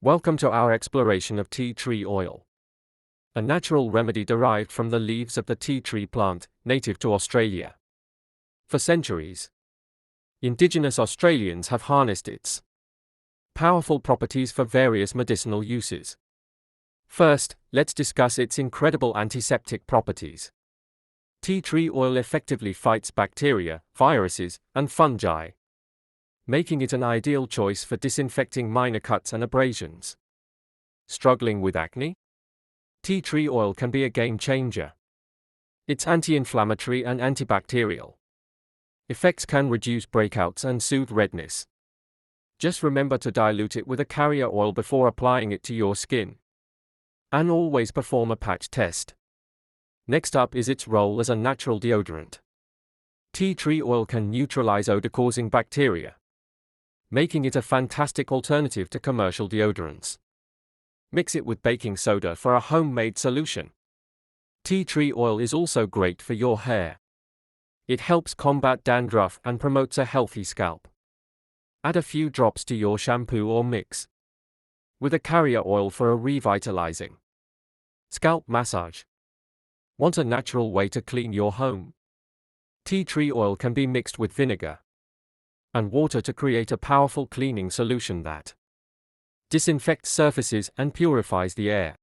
Welcome to our exploration of tea tree oil, a natural remedy derived from the leaves of the tea tree plant, native to Australia. For centuries, indigenous Australians have harnessed its powerful properties for various medicinal uses. First, let's discuss its incredible antiseptic properties. Tea tree oil effectively fights bacteria, viruses, and fungi, making it an ideal choice for disinfecting minor cuts and abrasions. Struggling with acne? Tea tree oil can be a game changer. Its anti-inflammatory and antibacterial effects can reduce breakouts and soothe redness. Just remember to dilute it with a carrier oil before applying it to your skin. And always perform a patch test. Next up is its role as a natural deodorant. Tea tree oil can neutralize odor-causing bacteria, making it a fantastic alternative to commercial deodorants. Mix it with baking soda for a homemade solution. Tea tree oil is also great for your hair. It helps combat dandruff and promotes a healthy scalp. Add a few drops to your shampoo or mix with a carrier oil for a revitalizing scalp massage. Want a natural way to clean your home? Tea tree oil can be mixed with vinegar and water to create a powerful cleaning solution that disinfects surfaces and purifies the air.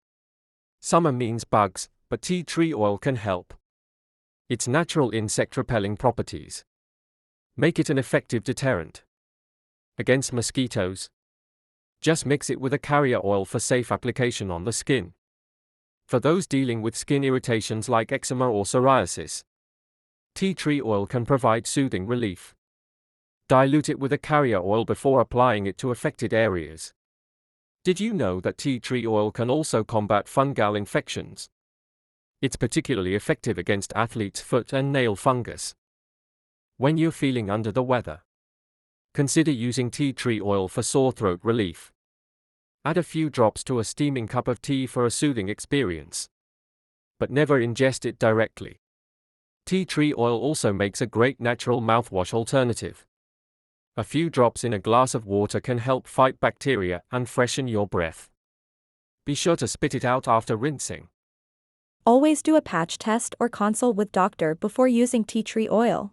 Summer means bugs, but tea tree oil can help. Its natural insect-repelling properties make it an effective deterrent against mosquitoes. Just mix it with a carrier oil for safe application on the skin. For those dealing with skin irritations like eczema or psoriasis, tea tree oil can provide soothing relief. Dilute it with a carrier oil before applying it to affected areas. Did you know that tea tree oil can also combat fungal infections? It's particularly effective against athlete's foot and nail fungus. When you're feeling under the weather, consider using tea tree oil for sore throat relief. Add a few drops to a steaming cup of tea for a soothing experience, but never ingest it directly. Tea tree oil also makes a great natural mouthwash alternative. A few drops in a glass of water can help fight bacteria and freshen your breath. Be sure to spit it out after rinsing. Always do a patch test or consult with doctor before using tea tree oil.